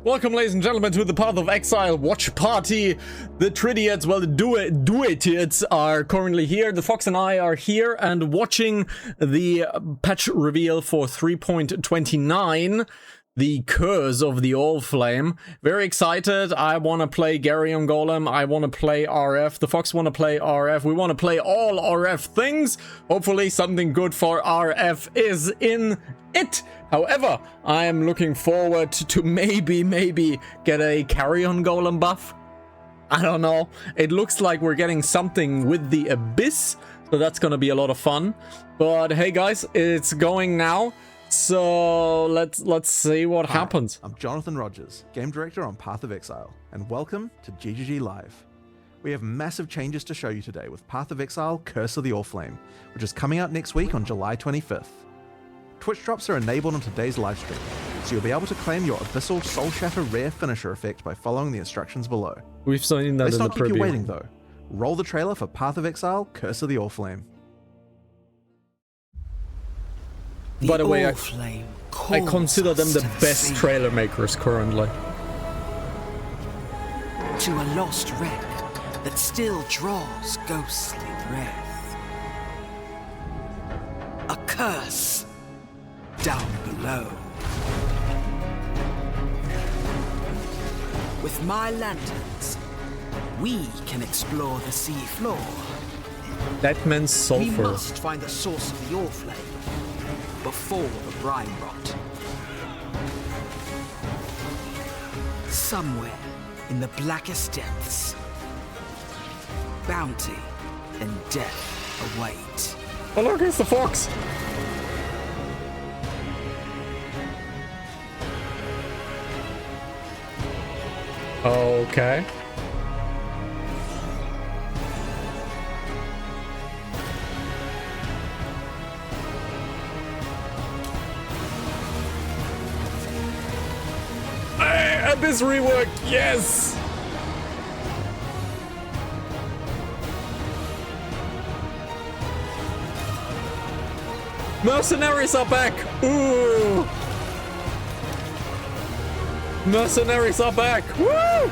Welcome, ladies and gentlemen, to the Path of Exile watch party. The Tridiads, well, the Duetids are currently here. The Fox and I are here and watching the patch reveal for 3.29. The Curse of the Allflame. Very excited. I want to play Garyon Golem. I want to play RF. The Fox want to play RF. We want to play all RF things. Hopefully something good for RF is in it. However, I am looking forward to maybe get a Garyon Golem buff. I don't know. It looks like we're getting something with the Abyss. So that's going to be a lot of fun. But hey guys, it's going now. So let's see what happens. I'm Jonathan Rogers, Game Director on Path of Exile, and welcome to GGG Live. We have massive changes to show you today with Path of Exile Curse of the Allflame, which is coming out next week on July 25th. Twitch drops are enabled on today's livestream, so you'll be able to claim your Abyssal Soul Shatter rare finisher effect by following the instructions below. We've seen that. Let's in not the keep preview. you waiting though. Roll the trailer for Path of Exile Curse of the Allflame. By the way, I consider them the best trailer makers currently. To a lost wreck that still draws ghostly breath. A curse down below. With my lanterns, we can explore the sea floor. That means We sulfur. must find the source of the Allflame before the brine rot. Somewhere in the blackest depths, bounty and death await. Oh look, it's the Fox. Okay. Abyss rework, yes! Mercenaries are back! Ooh! Mercenaries are back! Woo!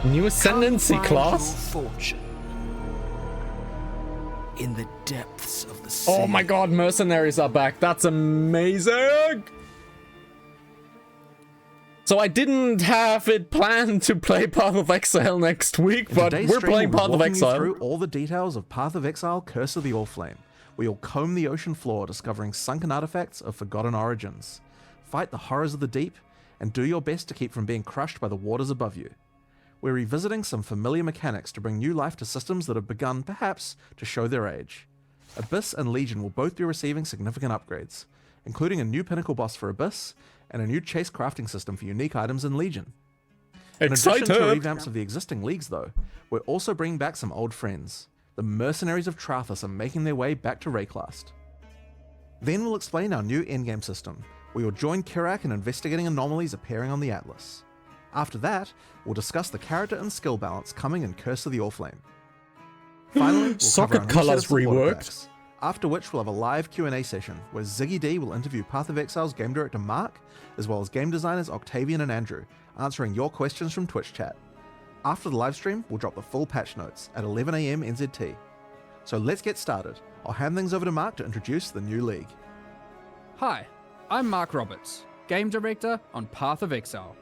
New Ascendancy Come find class? your fortune in the depths of the sea. Oh my god, mercenaries are back. That's amazing. So I didn't have it planned to play Path of Exile next week, In but today's we're stream, playing we'll be Path of walking you Exile. through all the details of Path of Exile Curse of the Allflame. We'll comb the ocean floor, discovering sunken artifacts of forgotten origins, fight the horrors of the deep, and do your best to keep from being crushed by the waters above you. We're revisiting some familiar mechanics to bring new life to systems that have begun, perhaps, to show their age. Abyss and Legion will both be receiving significant upgrades, including a new pinnacle boss for Abyss and a new chase crafting system for unique items in Legion. In addition to revamps of the existing leagues though, we're also bringing back some old friends. The Mercenaries of Trathus are making their way back to Rayclast. Then we'll explain our new endgame system, where you'll join Kirak in investigating anomalies appearing on the Atlas. After that, we'll discuss the character and skill balance coming in Curse of the Allflame. Finally, we'll Socket cover our new set of colours support reworked. packs, after which we'll have a live Q&A session where Ziggy D will interview Path of Exile's game director Mark, as well as game designers Octavian and Andrew, answering your questions from Twitch chat. After the live stream, we'll drop the full patch notes at 11 AM NZT. So let's get started. I'll hand things over to Mark to introduce the new league. Hi, I'm Mark Roberts, Game Director on Path of Exile.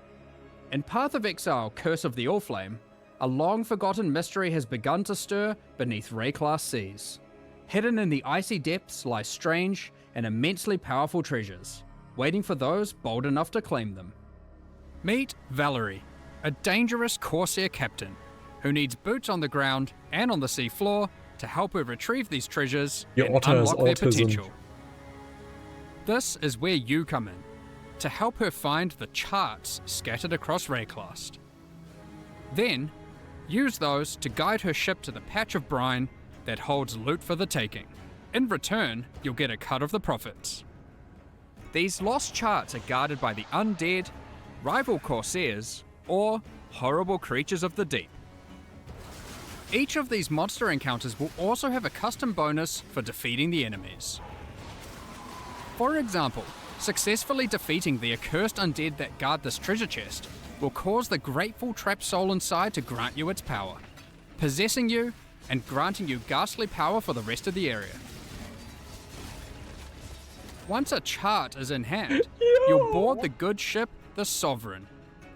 In Path of Exile Curse of the Allflame, a long-forgotten mystery has begun to stir beneath Rayclast seas. Hidden in the icy depths lie strange and immensely powerful treasures, waiting for those bold enough to claim them. Meet Valerie, a dangerous Corsair captain who needs boots on the ground and on the sea floor to help her retrieve these treasures Your and otter has unlock their autism. potential. This is where you come in, to help her find the charts scattered across Rayclast. Then, use those to guide her ship to the patch of brine that holds loot for the taking. In return, you'll get a cut of the profits. These lost charts are guarded by the undead, rival corsairs, or horrible creatures of the deep. Each of these monster encounters will also have a custom bonus for defeating the enemies. For example, successfully defeating the accursed undead that guard this treasure chest will cause the grateful trapped soul inside to grant you its power, possessing you and granting you ghastly power for the rest of the area. Once a chart is in hand, you'll board the good ship, the Sovereign,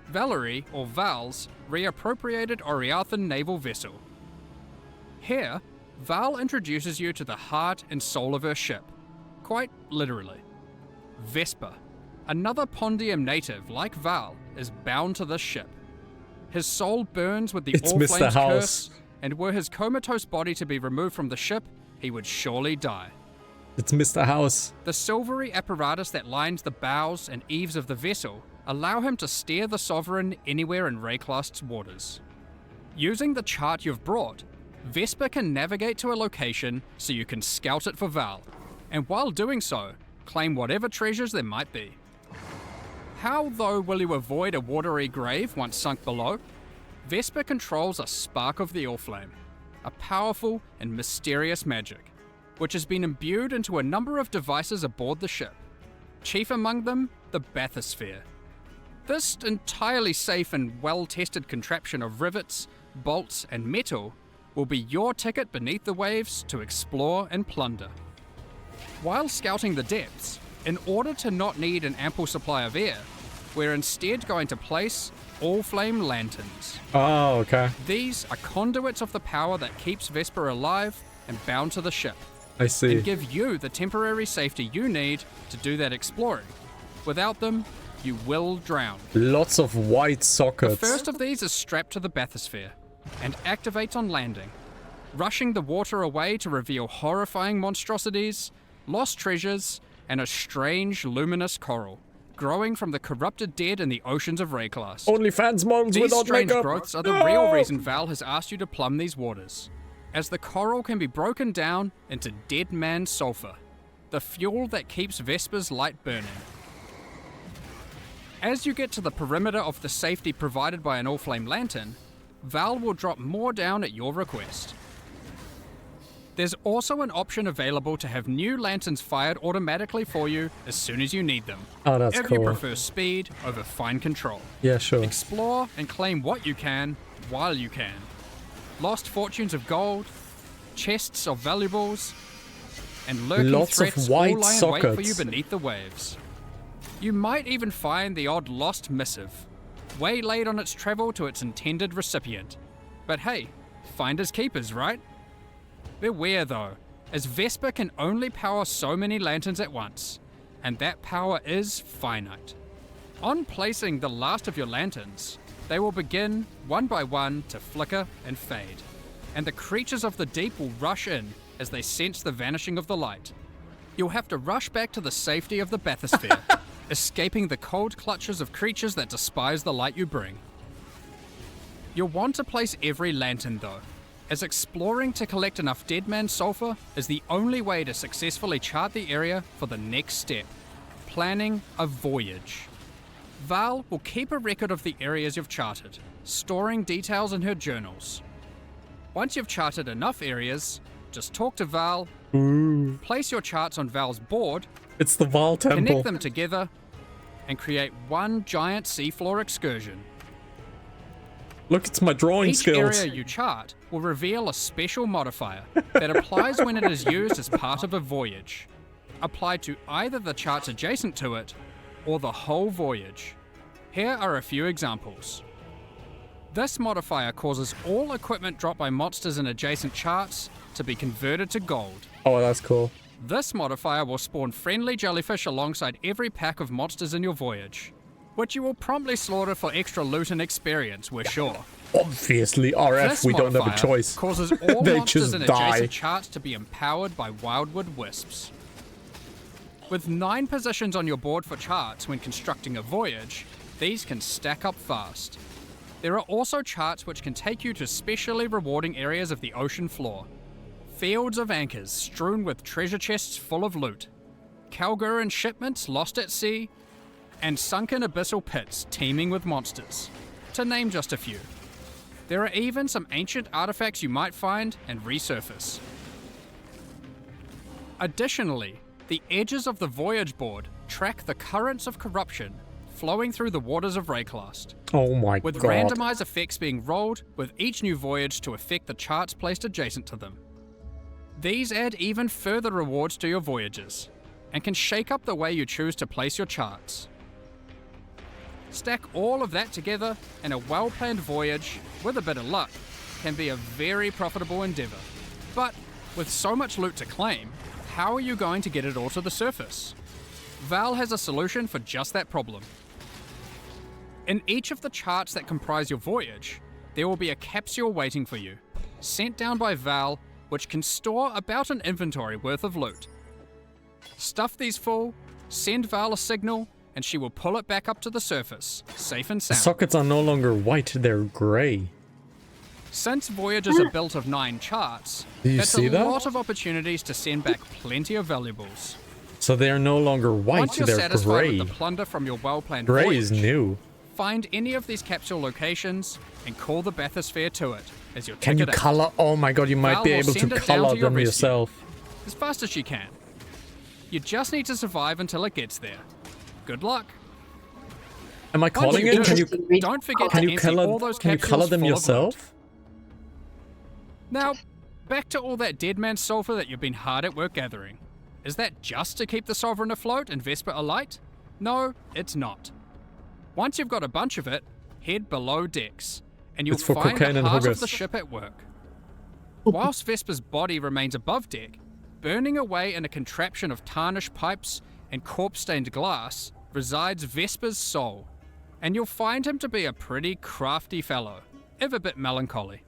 Valerie or Val's reappropriated Oriathan naval vessel. Here, Val introduces you to the heart and soul of her ship, quite literally. Vesper, another Pondium native like Val, is bound to this ship. His soul burns with the Allflame's curse, and were his comatose body to be removed from the ship, he would surely die. It's Mr. House. The silvery apparatus that lines the bows and eaves of the vessel allow him to steer the Sovereign anywhere in Rayclast's waters. Using the chart you've brought, Vesper can navigate to a location so you can scout it for Val, and while doing so, claim whatever treasures there might be. How, though, will you avoid a watery grave once sunk below? Vesper controls a spark of the Allflame, a powerful and mysterious magic, which has been imbued into a number of devices aboard the ship. Chief among them, the bathysphere. This entirely safe and well-tested contraption of rivets, bolts, and metal will be your ticket beneath the waves to explore and plunder. While scouting the depths, in order to not need an ample supply of air, we're instead going to place Allflame lanterns. Oh, okay. These are conduits of the power that keeps Vesper alive and bound to the ship, I see. and give you the temporary safety you need to do that exploring. Without them, you will drown. Lots of white sockets. The first of these is strapped to the bathysphere and activates on landing, rushing the water away to reveal horrifying monstrosities, lost treasures, and a strange luminous coral growing from the corrupted dead in the oceans of Rayclast. Only fans moms These without strange makeup. growths are the real reason Val has asked you to plumb these waters, as the coral can be broken down into dead man sulfur, the fuel that keeps Vesper's light burning. As you get to the perimeter of the safety provided by an Allflame lantern, Val will drop more down at your request. There's also an option available to have new lanterns fired automatically for you as soon as you need them. Oh, that's if cool. you prefer speed over fine control. Yeah, sure. Explore and claim what you can while you can. Lost fortunes of gold, chests of valuables, and lurking Lots of threats white all lie in wait for you sockets. beneath the waves. You might even find the odd lost missive, waylaid on its travel to its intended recipient. But hey, finders keepers, right? Beware though, as Vesper can only power so many lanterns at once, and that power is finite. On placing the last of your lanterns, they will begin, one by one, to flicker and fade, and the creatures of the deep will rush in as they sense the vanishing of the light. You'll have to rush back to the safety of the bathysphere, escaping the cold clutches of creatures that despise the light you bring. You'll want to place every lantern though, as exploring to collect enough Deadman sulfur is the only way to successfully chart the area for the next step, planning a voyage. Val will keep a record of the areas you've charted, storing details in her journals. Once you've charted enough areas, just talk to Val, place your charts on Val's board, It's the Val Temple. connect them together, and create one giant seafloor excursion. Look, it's my drawing Each skills. area you chart will reveal a special modifier that applies when it is used as part of a voyage, applied to either the charts adjacent to it or the whole voyage. Here are a few examples. This modifier causes all equipment dropped by monsters in adjacent charts to be converted to gold. Oh, that's cool. This modifier will spawn friendly jellyfish alongside every pack of monsters in your voyage, which you will promptly slaughter for extra loot and experience, we're sure. Obviously, RF, This we don't have a modifier choice. causes all They monsters just in die. adjacent charts to be empowered by wildwood wisps. With 9 positions on your board for charts when constructing a voyage, these can stack up fast. There are also charts which can take you to specially rewarding areas of the ocean floor. Fields of anchors strewn with treasure chests full of loot, Kalguran shipments lost at sea, and sunken abyssal pits teeming with monsters, to name just a few. There are even some ancient artifacts you might find and resurface. Additionally, the edges of the voyage board track the currents of corruption flowing through the waters of Rayclast, Oh my with god. randomized effects being rolled with each new voyage to affect the charts placed adjacent to them. These add even further rewards to your voyages, and can shake up the way you choose to place your charts. Stack all of that together, and a well-planned voyage, with a bit of luck, can be a very profitable endeavor. But with so much loot to claim, how are you going to get it all to the surface? Val has a solution for just that problem. In each of the charts that comprise your voyage, there will be a capsule waiting for you, sent down by Val, which can store about an inventory worth of loot. Stuff these full, send Val a signal, and she will pull it back up to the surface, safe and The sound. sockets are no longer white, they're grey. Since voyages are built of 9 charts, Do you that's see a that? lot of opportunities to send back plenty of valuables. So they're no longer white, Once you're they're satisfied grey. with the plunder from your well-planned Grey voyage, is new. find any of these capsule locations and call the bathysphere to it as your Can you ticket out, color? Oh my god, you might Val be will able to send it down color to your them rescue. yourself. as fast as you can. You just need to survive until it gets there. Good luck. Am I Once calling you it? do, Can you don't forget can to you empty all color those can you capsules color them full of loot. yourself? Now, back to all that dead man sulfur that you've been hard at work gathering. Is that just to keep the Sovereign afloat and Vesper alight? No, it's not. Once you've got a bunch of it, head below decks, and you'll It's for find cocaine the and heart hookers. of the ship at work. Whilst Vesper's body remains above deck, burning away in a contraption of tarnished pipes and corpse-stained glass resides Vesper's soul, and you'll find him to be a pretty crafty fellow, if a bit melancholy.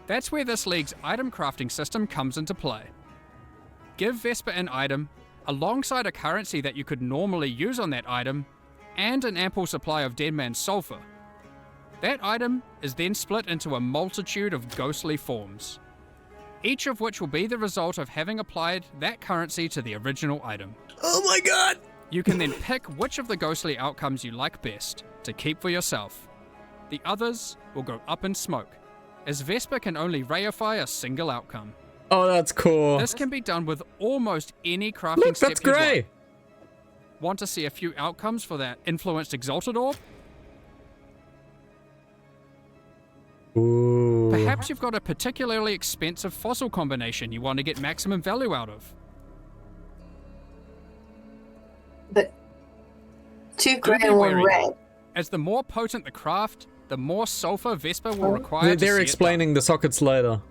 That's where this league's item crafting system comes into play. Give Vesper an item, alongside a currency that you could normally use on that item, and an ample supply of Deadman's sulfur. That item is then split into a multitude of ghostly forms, each of which will be the result of having applied that currency to the original item. Oh my god! You can then pick which of the ghostly outcomes you like best to keep for yourself. The others will go up in smoke, as Vesper can only reify a single outcome. Oh, that's cool. This can be done with almost any crafting Look, step that's you'd grey. like. Want to see a few outcomes for that influenced exalted orb? Ooh. Perhaps you've got a particularly expensive fossil combination you want to get maximum value out of. But 2 Don't grey be and 1 wary. red. As the more potent the craft, the more sulfur Vesper will require to They're see it explaining the sockets later. done.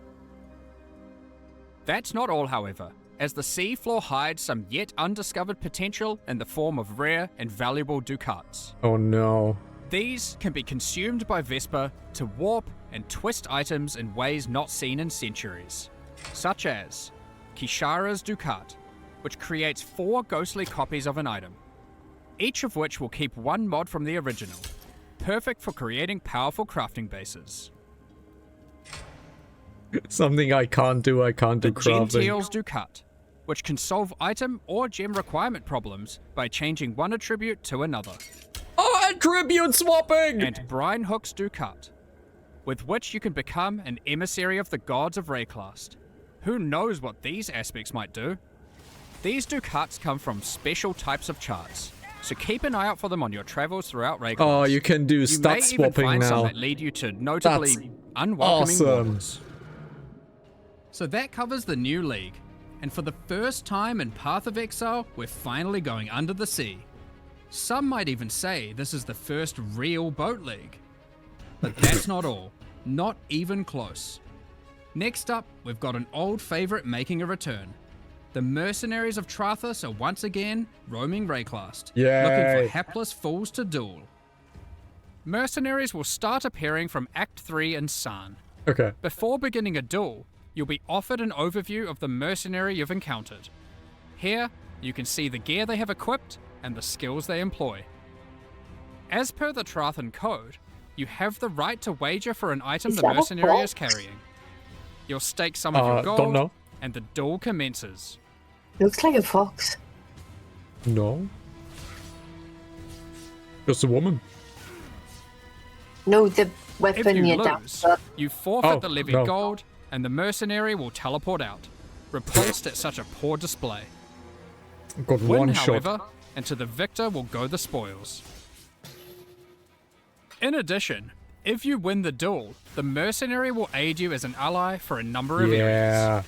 That's not all, however, as the seafloor hides some yet undiscovered potential in the form of rare and valuable ducats. Oh no. These can be consumed by Vesper to warp and twist items in ways not seen in centuries, such as Kishara's Ducat, which creates 4 ghostly copies of an item, each of which will keep 1 mod from the original, perfect for creating powerful crafting bases. Something I can't do The crafting. Gentile's Ducat, which can solve item or gem requirement problems by changing one attribute to another. Oh, attribute swapping! And Brine Hook's Ducat, with which you can become an emissary of the gods of Rayclast. Who knows what these aspects might do? These Ducats come from special types of charts, so keep an eye out for them on your travels throughout Rayclast. Oh, you can do You may stat even swapping find some now. that lead you to notably That's unwelcoming awesome. waters. So that covers the new league, and for the first time in Path of Exile, we're finally going under the sea. Some might even say this is the first real boat league. But that's not all. Not even close. Next up, we've got an old favourite making a return. The mercenaries of Trathus are once again roaming Rayclast, looking Yay. for hapless fools to duel. Mercenaries will start appearing from Act 3 in San. Okay. Before beginning a duel, you'll be offered an overview of the mercenary you've encountered. Here, you can see the gear they have equipped and the skills they employ. As per the Trathan Code, you have the right to wager for an item Is the that a mercenary is fox? carrying. You'll stake some of your don't gold, know. and the duel commences. Looks like a fox. No. Just a woman. No, the If weapon you you down. lose, you forfeit the levied no. gold, and the mercenary will teleport out, repulsed at such a poor display. Got Win, one shot. however, and to the victor will go the spoils. In addition, if you win the duel, the mercenary will aid you as an ally for a number of areas. Yeah.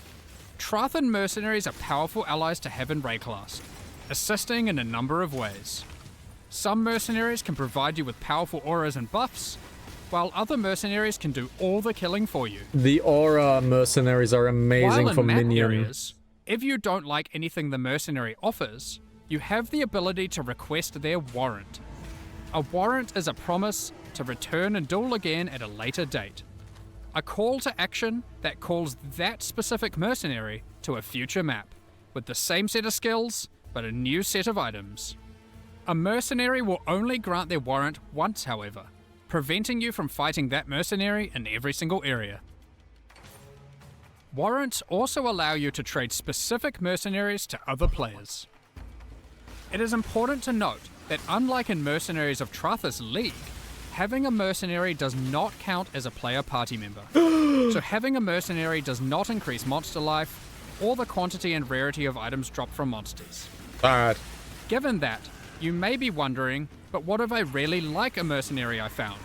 Trathan mercenaries are powerful allies to have in Rayclast, assisting in a number of ways. Some mercenaries can provide you with powerful auras and buffs, while other mercenaries can do all the killing for you. The aura mercenaries are amazing While in for map minion. areas, if you don't like anything the mercenary offers, you have the ability to request their warrant. A warrant is a promise to return and duel again at a later date. A call to action that calls that specific mercenary to a future map, with the same set of skills, but a new set of items. A mercenary will only grant their warrant once, however, preventing you from fighting that mercenary in every single area. Warrants also allow you to trade specific mercenaries to other players. It is important to note that unlike in Mercenaries of Trathis League, having a mercenary does not count as a player party member. So having a mercenary does not increase monster life or the quantity and rarity of items dropped from monsters. Bad. Given that, you may be wondering, but what if I really like a mercenary I found?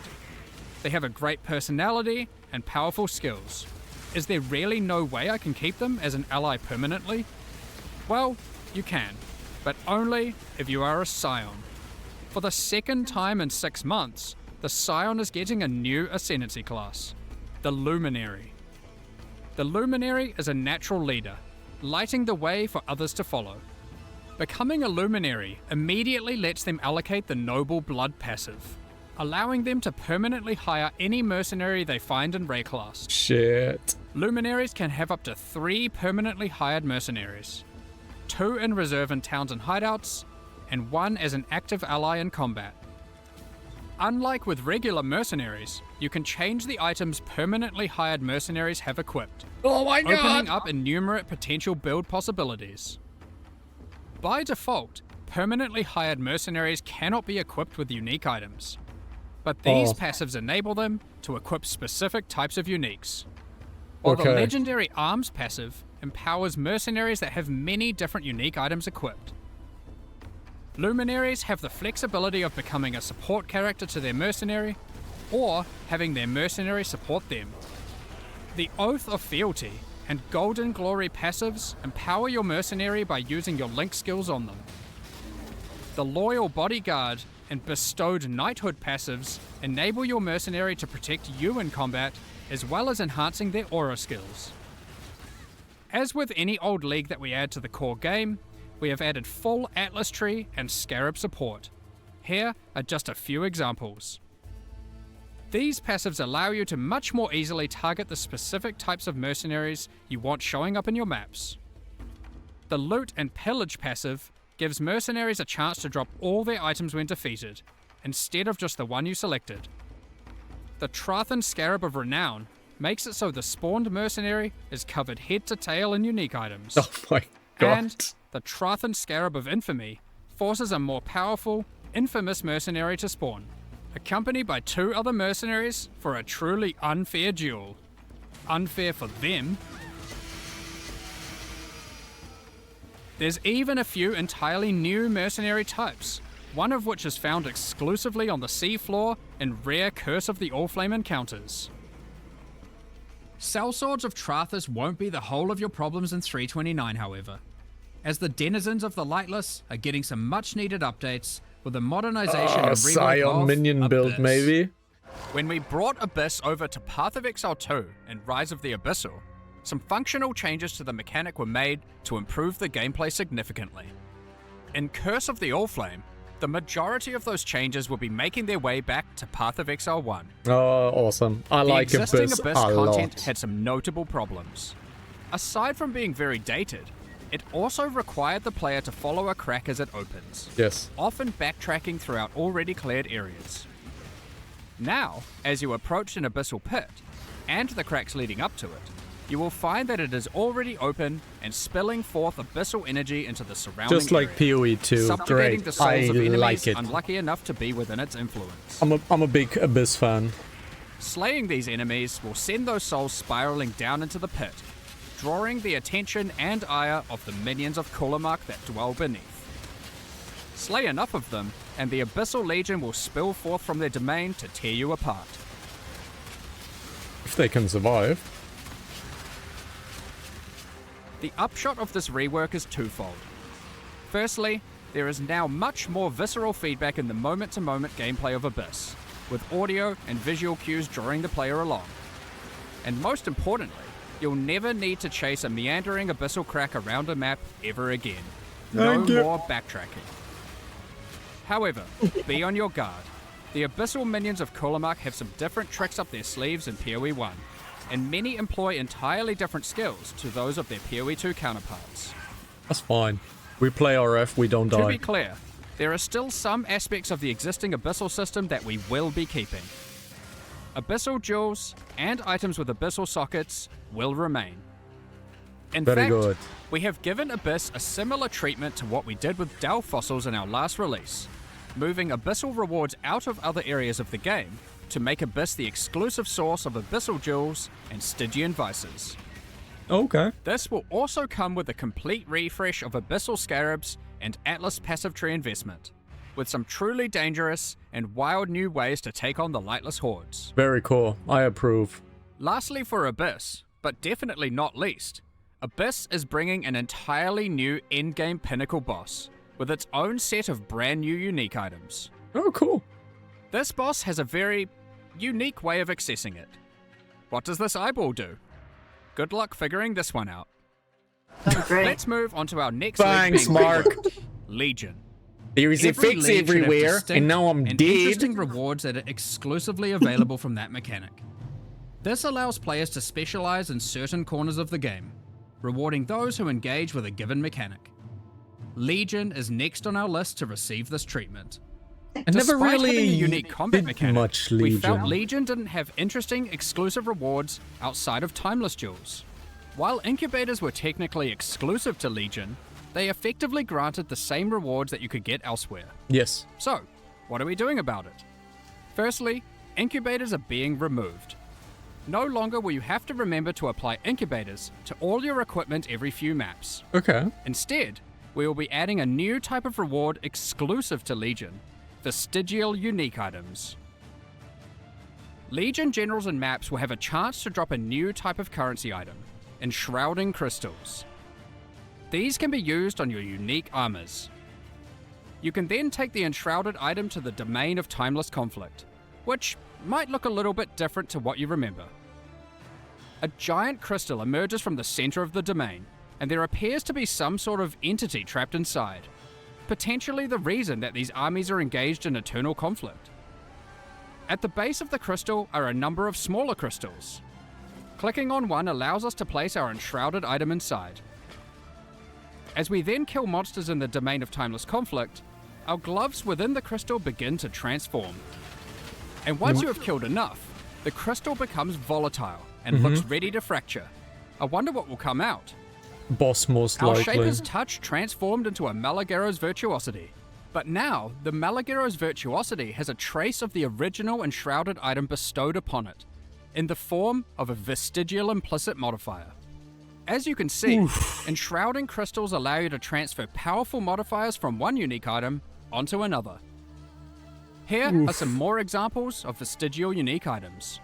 They have a great personality and powerful skills. Is there really no way I can keep them as an ally permanently? Well, you can, but only if you are a Scion. For the second time in 6 months, the Scion is getting a new Ascendancy class, the Luminary. The Luminary is a natural leader, lighting the way for others to follow. Becoming a Luminary immediately lets them allocate the Noble Blood passive, allowing them to permanently hire any mercenary they find in Rayclast. Shit. Luminaries can have up to 3 permanently hired mercenaries, 2 in reserve in towns and hideouts, and 1 as an active ally in combat. Unlike with regular mercenaries, you can change the items permanently hired mercenaries have equipped, Oh my opening god. up innumerate potential build possibilities. By default, permanently hired mercenaries cannot be equipped with unique items, but these passives enable them to equip specific types of uniques. While the Okay. legendary arms passive empowers mercenaries that have many different unique items equipped. Luminaries have the flexibility of becoming a support character to their mercenary, or having their mercenary support them. The Oath of Fealty and Golden Glory passives empower your mercenary by using your link skills on them. The Loyal Bodyguard and Bestowed Knighthood passives enable your mercenary to protect you in combat, as well as enhancing their aura skills. As with any old league that we add to the core game, we have added full Atlas Tree and Scarab support. Here are just a few examples. These passives allow you to much more easily target the specific types of mercenaries you want showing up in your maps. The Loot and Pillage passive gives mercenaries a chance to drop all their items when defeated, instead of just the one you selected. The Trathan Scarab of Renown makes it so the spawned mercenary is covered head to tail in unique items. Oh my god. And the Trathan Scarab of Infamy forces a more powerful, infamous mercenary to spawn, accompanied by 2 other mercenaries for a truly unfair duel. Unfair for them. There's even a few entirely new mercenary types, one of which is found exclusively on the seafloor in rare Curse of the Allflame encounters. Sellswords of Trathis won't be the whole of your problems in 329, however, as the denizens of the Lightless are getting some much needed updates with the modernization and rework Scion of minion build, Abyss. maybe? When we brought Abyss over to Path of Exile 2 and Rise of the Abyssal, some functional changes to the mechanic were made to improve the gameplay significantly. In Curse of the Allflame, the majority of those changes will be making their way back to Path of Exile 1. Oh, awesome. I The like existing Abyss Abyss a content lot. had some notable problems. Aside from being very dated, it also required the player to follow a crack as it opens, Yes. often backtracking throughout already cleared areas. Now, as you approach an abyssal pit, and the cracks leading up to it, you will find that it is already open and spilling forth abyssal energy into the surrounding Just like area, PoE 2. subjugating Great. the souls I of enemies like it. unlucky enough to be within its influence. I'm a big Abyss fan. Slaying these enemies will send those souls spiraling down into the pit, drawing the attention and ire of the minions of Kulamak that dwell beneath. Slay enough of them, and the Abyssal Legion will spill forth from their domain to tear you apart. If they can survive. The upshot of this rework is twofold. Firstly, there is now much more visceral feedback in the moment-to-moment gameplay of Abyss, with audio and visual cues drawing the player along. And most importantly, you'll never need to chase a meandering abyssal crack around a map ever again. No more backtracking. However, be on your guard. The abyssal minions of Kulamak have some different tricks up their sleeves in PoE 1, and many employ entirely different skills to those of their PoE 2 counterparts. That's fine. We play RF, we don't die. To be clear, there are still some aspects of the existing abyssal system that we will be keeping. Abyssal jewels and items with abyssal sockets will remain. In Very fact, good. we have given Abyss a similar treatment to what we did with Dell fossils in our last release, moving abyssal rewards out of other areas of the game to make Abyss the exclusive source of abyssal jewels and Stygian vices. Okay. This will also come with a complete refresh of abyssal scarabs and Atlas passive tree investment, with some truly dangerous and wild new ways to take on the lightless hordes. Very cool. I approve. Lastly for Abyss, but definitely not least, Abyss is bringing an entirely new endgame pinnacle boss, with its own set of brand new unique items. Oh, cool. This boss has a very unique way of accessing it. What does this eyeball do? Good luck figuring this one out. Oh, great. Let's move on to our next Thanks, league being Mark. Legion. There is a Every fix league should have everywhere, distinct and now I'm and dead. interesting rewards that are exclusively available from that mechanic. This allows players to specialize in certain corners of the game, rewarding those who engage with a given mechanic. Legion is next on our list to receive this treatment. I never Despite really having a unique combat did mechanic, much we felt Legion. Legion didn't have interesting exclusive rewards outside of timeless jewels. While incubators were technically exclusive to Legion, they effectively granted the same rewards that you could get elsewhere. Yes. So, what are we doing about it? Firstly, incubators are being removed. No longer will you have to remember to apply incubators to all your equipment every few maps. Okay. Instead, we will be adding a new type of reward exclusive to Legion, vestigial unique items. Legion generals and maps will have a chance to drop a new type of currency item, enshrouding crystals. These can be used on your unique armors. You can then take the enshrouded item to the domain of timeless conflict, which might look a little bit different to what you remember. A giant crystal emerges from the center of the domain, and there appears to be some sort of entity trapped inside, potentially the reason that these armies are engaged in eternal conflict. At the base of the crystal are a number of smaller crystals. Clicking on one allows us to place our enshrouded item inside. As we then kill monsters in the domain of timeless conflict, our gloves within the crystal begin to transform. And once you have killed enough, the crystal becomes volatile and looks ready to fracture. I wonder what will come out. Boss, most Our likely. Shaper's touch transformed into a Malagero's virtuosity. But now, the Malagero's virtuosity has a trace of the original enshrouded item bestowed upon it, in the form of a vestigial implicit modifier. As you can see, enshrouding crystals allow you to transfer powerful modifiers from one unique item onto another. Here are some more examples of vestigial unique items.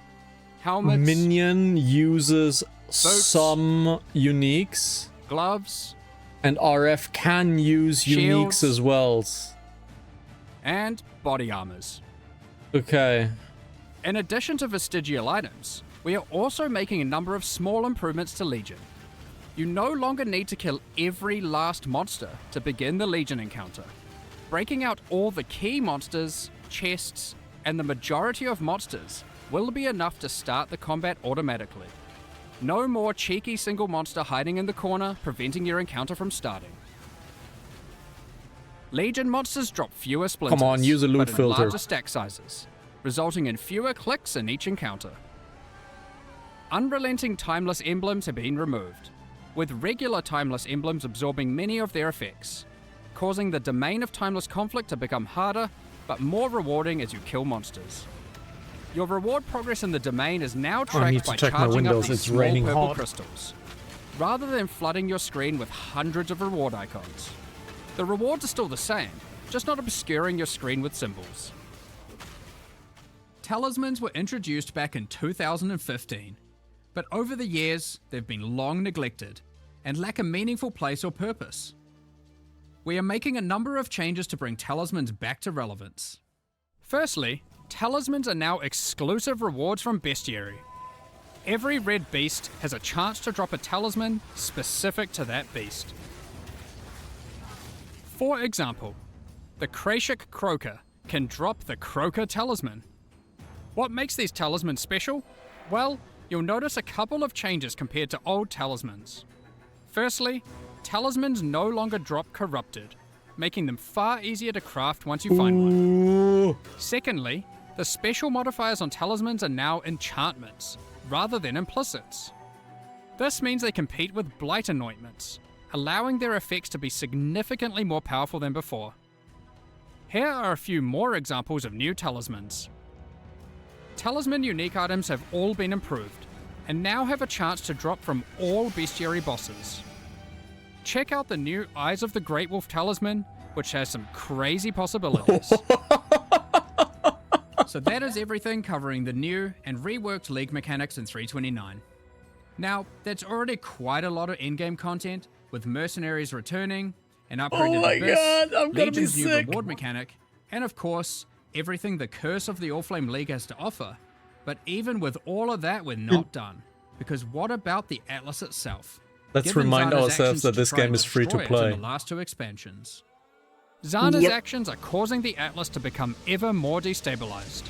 Helmets, Minion uses some uniques, gloves, and RF can use uniques Shields. as well. and body armors. Okay. In addition to vestigial items, we are also making a number of small improvements to Legion. You no longer need to kill every last monster to begin the Legion encounter. Breaking out all the key monsters, chests, and the majority of monsters will be enough to start the combat automatically. No more cheeky single monster hiding in the corner, preventing your encounter from starting. Legion monsters drop fewer splinters, Come on, use a loot but in filter. larger stack sizes, resulting in fewer clicks in each encounter. Unrelenting timeless emblems have been removed, with regular timeless emblems absorbing many of their effects, causing the domain of timeless conflict to become harder, but more rewarding as you kill monsters. Your reward progress in the domain is now I need tracked to by check my charging up windows, these it's small raining purple hard. crystals, rather than flooding your screen with hundreds of reward icons. The rewards are still the same, just not obscuring your screen with symbols. Talismans were introduced back in 2015, but over the years they've been long neglected and lack a meaningful place or purpose. We are making a number of changes to bring talismans back to relevance. Firstly, talismans are now exclusive rewards from Bestiary. Every red beast has a chance to drop a talisman specific to that beast. For example, the Krashik Croaker can drop the Croaker Talisman. What makes these talismans special? Well, you'll notice a couple of changes compared to old talismans. Firstly, talismans no longer drop corrupted, making them far easier to craft once you find one. Ooh. Secondly, the special modifiers on talismans are now enchantments, rather than implicits. This means they compete with blight anointments, allowing their effects to be significantly more powerful than before. Here are a few more examples of new talismans. Talisman unique items have all been improved, and now have a chance to drop from all bestiary bosses. Check out the new Eyes of the Great Wolf talisman, which has some crazy possibilities. So that is everything covering the new and reworked League mechanics in 329. Now, that's already quite a lot of in-game content, with mercenaries returning, an upgraded Oh my Abyss, God, I'm gonna be Legion's new sick. reward mechanic, and of course, everything the Curse of the Allflame League has to offer. But even with all of that, we're not done. Because what about the Atlas itself? Let's Given remind Zana's ourselves actions that to this try game and is free to destroy it play. in the last two expansions. Zana's Yep. actions are causing the Atlas to become ever more destabilized.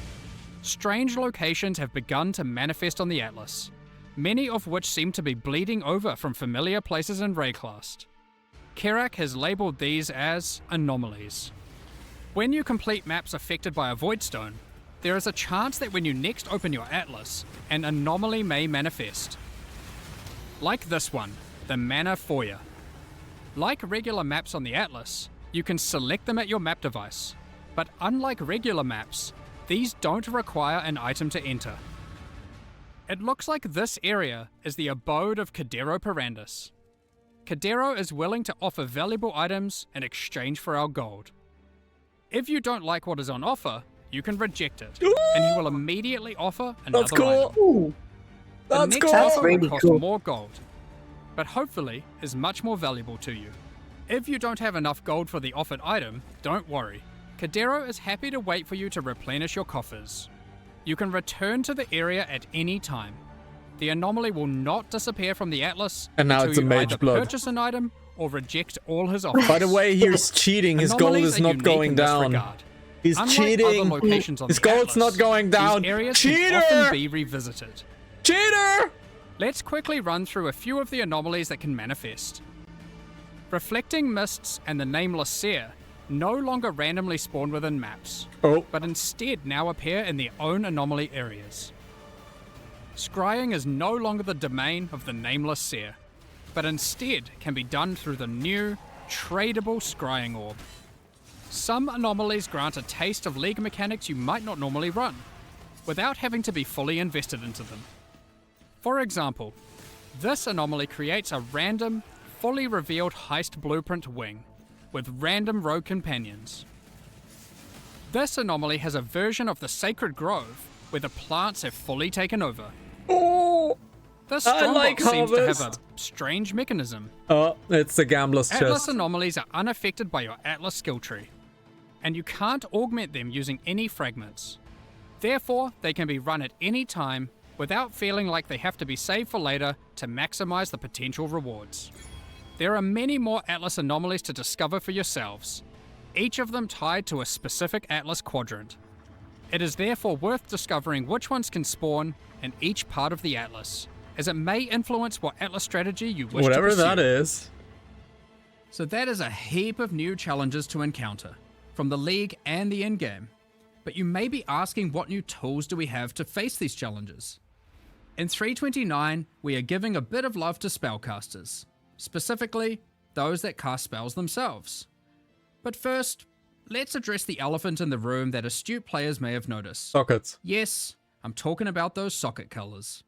Strange locations have begun to manifest on the Atlas, many of which seem to be bleeding over from familiar places in Rayclast. Kerak has labeled these as anomalies. When you complete maps affected by a Voidstone, there is a chance that when you next open your Atlas, an anomaly may manifest. Like this one, the Mana Foyer. Like regular maps on the Atlas, you can select them at your map device, but unlike regular maps, these don't require an item to enter. It looks like this area is the abode of Cadero Perandus. Cadero is willing to offer valuable items in exchange for our gold. If you don't like what is on offer, you can reject it, and he will immediately offer another That's cool. item. Ooh, The That's next cool. That's offer will really cost cool. more gold, but hopefully is much more valuable to you. If you don't have enough gold for the offered item, don't worry. Cadero is happy to wait for you to replenish your coffers. You can return to the area at any time. The anomaly will not disappear from the Atlas And now until it's a you mage either blood. purchase an item or reject all his offers. By the way, he's cheating. His gold Anomalies is are not unique going in this down. regard. He's Unlike other cheating. locations on His the gold's Atlas, not going down. These areas Cheater! can often be revisited. Cheater! Let's quickly run through a few of the anomalies that can manifest. Reflecting Mists and the Nameless Seer no longer randomly spawn within maps, Oh, but instead now appear in their own anomaly areas. Scrying is no longer the domain of the Nameless Seer, but instead can be done through the new, tradable Scrying Orb. Some anomalies grant a taste of League mechanics you might not normally run, without having to be fully invested into them. For example, this anomaly creates a random, fully revealed heist blueprint wing, with random rogue companions. This anomaly has a version of the Sacred Grove, where the plants have fully taken over. oh, This I like strongbox seems to have a Harvest. strange mechanism. oh! It's the gambler's Atlas chest. anomalies are unaffected by your Atlas skill tree, and you can't augment them using any fragments. Therefore, they can be run at any time without feeling like they have to be saved for later to maximize the potential rewards. There are many more Atlas anomalies to discover for yourselves, each of them tied to a specific Atlas quadrant. It is therefore worth discovering which ones can spawn in each part of the Atlas, as it may influence what Atlas strategy you wish to Whatever pursue. that is. So that is a heap of new challenges to encounter, from the League and the in-game. But you may be asking, what new tools do we have to face these challenges? In 329, we are giving a bit of love to spellcasters, specifically those that cast spells themselves. But first, let's address the elephant in the room that astute players may have noticed. Sockets. Yes, I'm talking about those socket colors.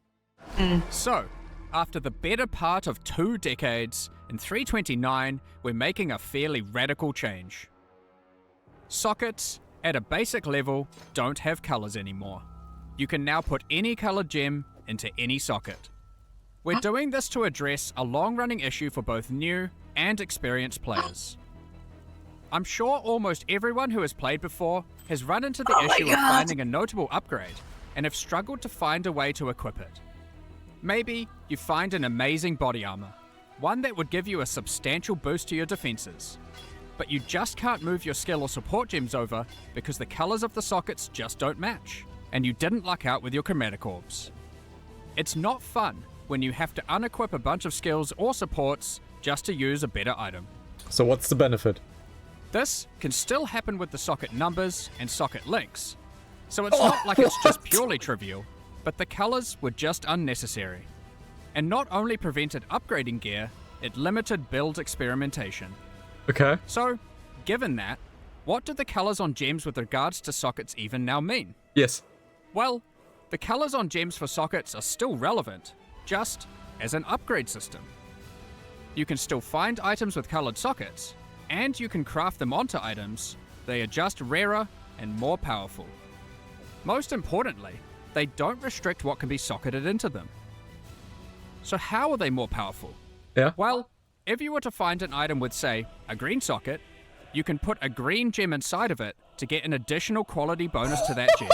So, after the better part of 2 decades, in 329, we're making a fairly radical change. Sockets, at a basic level, don't have colors anymore. You can now put any colored gem into any socket. We're doing this to address a long-running issue for both new and experienced players. I'm sure almost everyone who has played before has run into the issue of finding a notable upgrade and have struggled to find a way to equip it. Maybe you find an amazing body armor, one that would give you a substantial boost to your defenses, but you just can't move your skill or support gems over because the colors of the sockets just don't match, and you didn't luck out with your chromatic orbs. It's not fun when you have to unequip a bunch of skills or supports just to use a better item. So what's the benefit? This can still happen with the socket numbers and socket links, so it's not like it's just purely trivial, but the colors were just unnecessary. And not only prevented upgrading gear, it limited build experimentation. Okay. So, given that, what do the colors on gems with regards to sockets even now mean? Yes. Well, the colors on gems for sockets are still relevant, just as an upgrade system. You can still find items with colored sockets, and you can craft them onto items. They are just rarer and more powerful. Most importantly, they don't restrict what can be socketed into them. So how are they more powerful? Yeah. Well, if you were to find an item with, say, a green socket, you can put a green gem inside of it to get an additional quality bonus to that gem.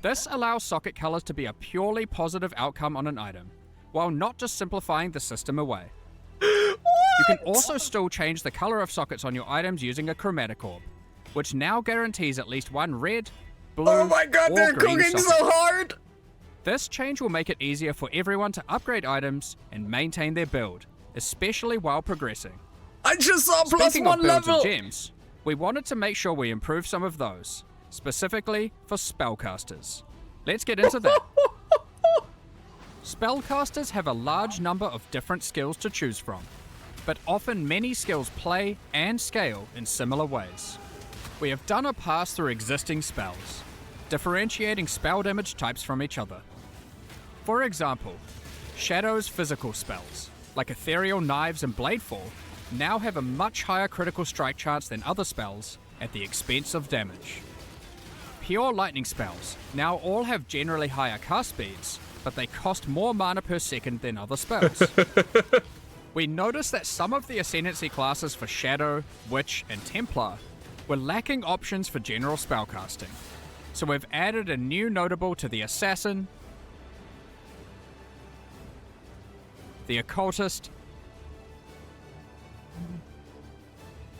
This allows socket colors to be a purely positive outcome on an item, while not just simplifying the system away. You can also still change the color of sockets on your items using a chromatic orb, which now guarantees at least one red, blue, Oh my god, or they're green cooking socket. so hard! This change will make it easier for everyone to upgrade items and maintain their build, especially while progressing. I just saw plus Speaking one of builds level! and gems, we wanted to make sure we improve some of those, specifically for spellcasters. Let's get into that. Spellcasters have a large number of different skills to choose from, but often many skills play and scale in similar ways. We have done a pass through existing spells, differentiating spell damage types from each other. For example, Shadow's physical spells, like Ethereal Knives and Bladefall, now have a much higher critical strike chance than other spells at the expense of damage. Pure Lightning spells now all have generally higher cast speeds, but they cost more mana per second than other spells. We noticed that some of the Ascendancy classes for Shadow, Witch, and Templar were lacking options for general spellcasting, so we've added a new notable to the Assassin, the Occultist,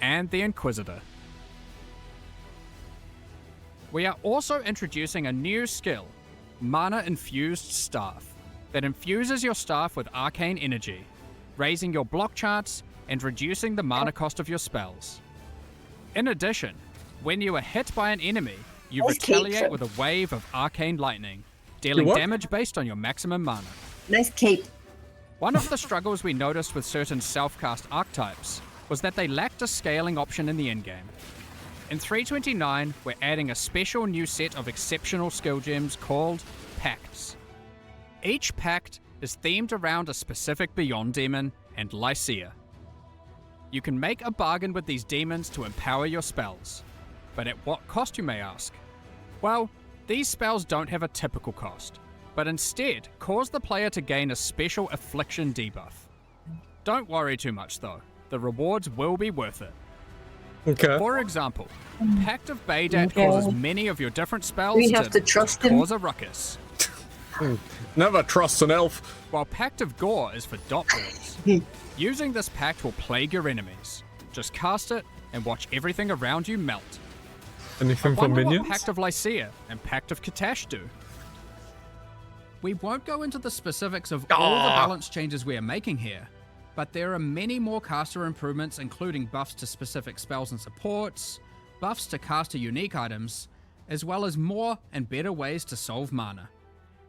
and the Inquisitor. We are also introducing a new skill, Mana Infused Staff, that infuses your staff with arcane energy, raising your block chance and reducing the mana cost of your spells. In addition, when you are hit by an enemy, you Nice cape, retaliate sir. with a wave of arcane lightning, dealing what? damage based on your maximum mana. Nice cape. One of the struggles we noticed with certain self-cast archetypes was that they lacked a scaling option in the endgame. In 329, we're adding a special new set of exceptional skill gems called Pacts. Each pact is themed around a specific Beyond demon and Lycia. You can make a bargain with these demons to empower your spells. But at what cost, you may ask? Well, these spells don't have a typical cost, but instead cause the player to gain a special affliction debuff. Don't worry too much though, the rewards will be worth it. Okay. For example, Pact of Baydat Okay. causes many of your different spells We have to trust him. cause a ruckus, Never trust an elf. while Pact of Gore is for dot boards. Using this pact will plague your enemies. Just cast it and watch everything around you melt. Anything for Wonder what minions? Pact of Lycia and Pact of Katash do. We won't go into the specifics of all the balance changes we are making here, but there are many more caster improvements, including buffs to specific spells and supports, buffs to caster unique items, as well as more and better ways to solve mana.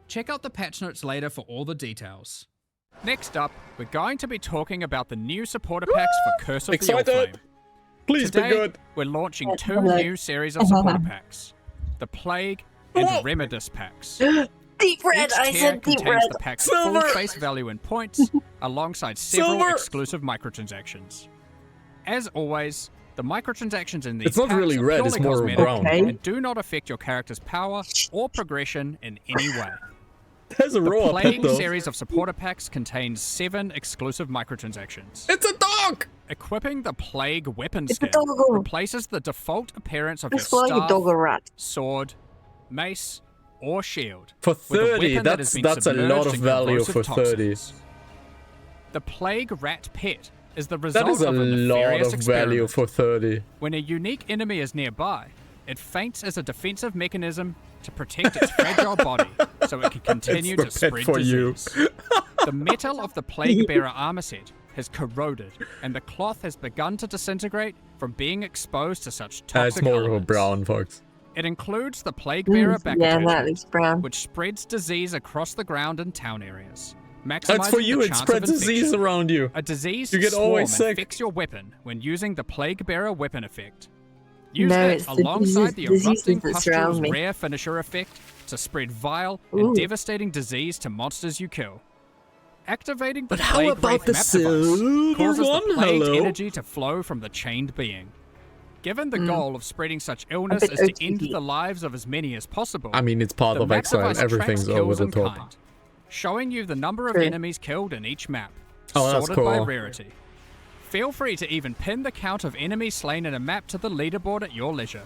Check out the patch notes later for all the details. Next up, we're going to be talking about the new supporter packs for Curse of the Excited. Allflame. Please Today, be good. we're launching 2 new series of supporter packs, the Plague and Whoa. Remedis packs. Deep red. Each I tier said deep contains red. the pack's Silver. full face value in points, alongside several Silver. exclusive microtransactions. As always, the microtransactions in these It's not packs really are red, purely it's more cosmetic brown. Okay. and do not affect your character's power or progression in any way. There's a The row of pet Plague though. series of supporter packs contains 7 exclusive microtransactions. It's a dog! Equipping the Plague weapon It's a skin doggo. replaces the default appearance of your That's why you staff, dog a rat. sword, mace, or shield. For with a 30, weapon that has been that's a lot submerged of in value corrosive for 30. toxins. The Plague Rat Pet is the That result is a of a lot nefarious of value experiment. for 30. When a unique enemy is nearby, it faints as a defensive mechanism to protect its fragile body so it can continue It's to the pet spread for you. disease. The metal of the Plague Bearer armor set has corroded, and the cloth has begun to disintegrate from being exposed to such It's toxic more of a elements. brown, folks. It includes the Plague Bearer back Yeah, that attachment, looks brown. which spreads disease across the ground and town areas. That's for maximizing you, the it chance spreads of disease infection. around you. A disease You get swarm always sick. infects your weapon when using the Plague Bearer weapon effect. Use No, it it's the alongside the diseases erupting that surround pustules me. rare finisher effect to spread vile Ooh. and devastating disease to monsters you kill. Activating the But how Plague about Wraith the map silver device causes one? the plagued Hello? energy to flow from the chained being. Given the goal of spreading such illness bit is to end OTP. the lives of as many as possible, I mean, it's Path the of map Exile. device Everything's tracks over kills the in top. kind, showing you the number of True. enemies killed in each map, Oh, that's sorted by cool. rarity. Feel free to even pin the count of enemies slain in a map to the leaderboard at your leisure.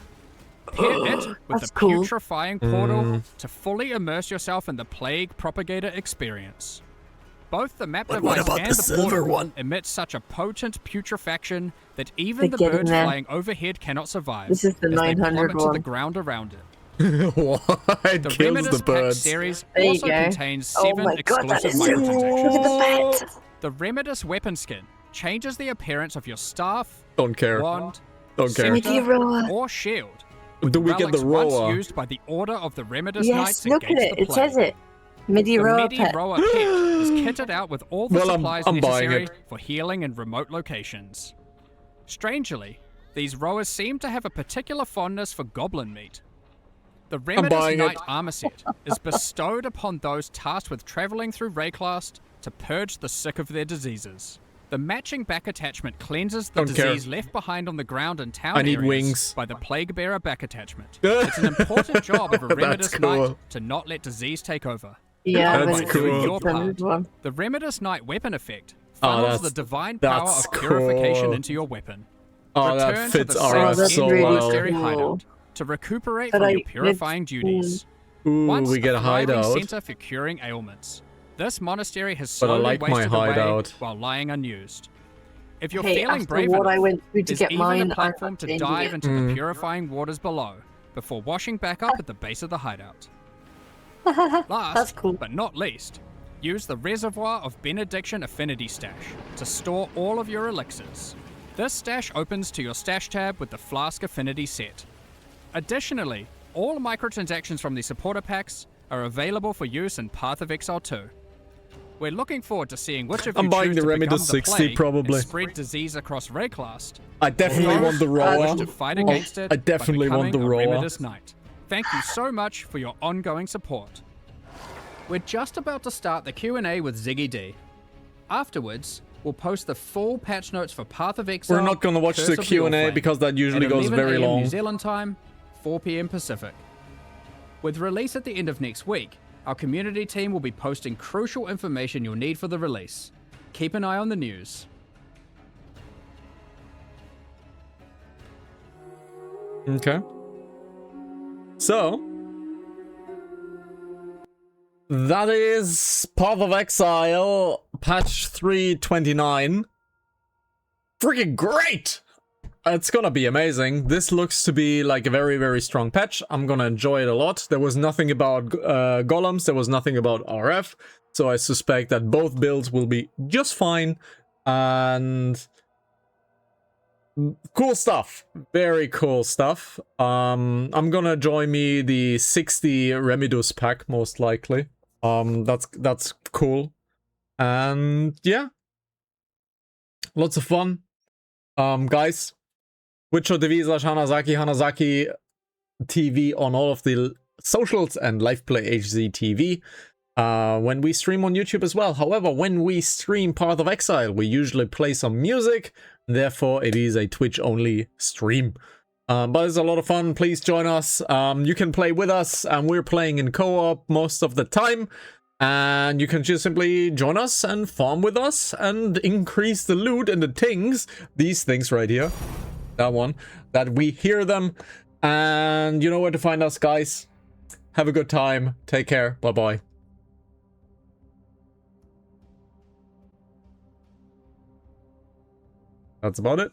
Pair it with That's the cool. putrefying portal to fully immerse yourself in the Plague Propagator experience. Both the map But what device about and the the silver portal one? emit such a potent putrefaction that even the They're getting birds there. flying overhead cannot survive. This is the as they 900 plummet to one. the ground around it. What? It The kills Remedis the Pack birds. series There you also go. contains Oh 7 my god, that exclusive is so cool. microtransactions. Look at the pet. The Remedis weapon skin changes the appearance of your staff, Don't care. wand, Don't care. With the scepter, roar. or shield. Do we get the relics once roar? used by the Order of the Remedis Yes, Knights look at against it. the It plague. says it. Midi The roar Midi pet. Roa Pet is kitted out with all the Well, I'm supplies buying necessary it. for healing in remote locations. Strangely, these Roas seem to have a particular fondness for goblin meat. The buying Remedis it. Knight armor set is bestowed upon those tasked with traveling through Rayclast to purge the sick of their diseases. The matching back attachment cleanses the Don't care. disease left behind on the ground in town I need areas wings. by the Plague Bearer back attachment. It's an important job of a That's Remedis cool. Knight to not let disease take over. Yeah, That's but it's cool. the Your part. 800 one. The Remedis Knight weapon effect Oh, funnels that's- the divine power that's of purification cool. into your weapon. Oh, Return that to fits the Ara that's so really monastery cool. hideout to recuperate But from your it's purifying duties. Ooh, Once we get a thriving hideout. center for curing ailments, this monastery has But I slowly like my wasted away hideout. while lying unused. If you're Hey, feeling after brave what enough, I went through to there's get even mine, a platform I'm to changing dive it. into the purifying waters below before washing back up at the base of the hideout. Last, That's cool. but not least, use the Reservoir of Benediction Affinity Stash to store all of your elixirs. This stash opens to your stash tab with the Flask Affinity set. Additionally, all microtransactions from the supporter packs are available for use in Path of Exile 2. We're looking forward to seeing which of you I'm buying choose the to Remedy become the 60 plague probably. and spread disease across Rayclast. I definitely want the Wish roar. to fight against it I definitely by want the becoming a roar. Remedis Knight. Thank you so much for your ongoing support. We're just about to start the Q&A with Ziggy D. Afterwards, we'll post the full patch notes for Path of Exile. We're not gonna watch Curse the of the Q&A Allflame because that usually at goes 11 very a.m. long. New Zealand time, 4 p.m. Pacific. With release at the end of next week, our community team will be posting crucial information you'll need for the release. Keep an eye on the news. Okay. So, that is Path of Exile, patch 329. Freaking great! It's gonna be amazing. This looks to be like a very, very strong patch. I'm gonna enjoy it a lot. There was nothing about golems, there was nothing about RF, so I suspect that both builds will be just fine. And cool stuff. Very cool stuff. I'm gonna join me the 60 Remedus pack, most likely. That's cool. And yeah. Lots of fun. Guys, Twitch.tv/Hanazaki, Hanazaki TV on all of the socials and LivePlay HZTV. When we stream on YouTube as well. However, when we stream Path of Exile, we usually play some music. Therefore, it is a Twitch-only stream. But it's a lot of fun. Please join us. You can play with us, and we're playing in co-op most of the time. And you can just simply join us and farm with us and increase the loot and the things. These things right here. That one. That we hear them. And you know where to find us, guys. Have a good time. Take care. Bye-bye. That's about it.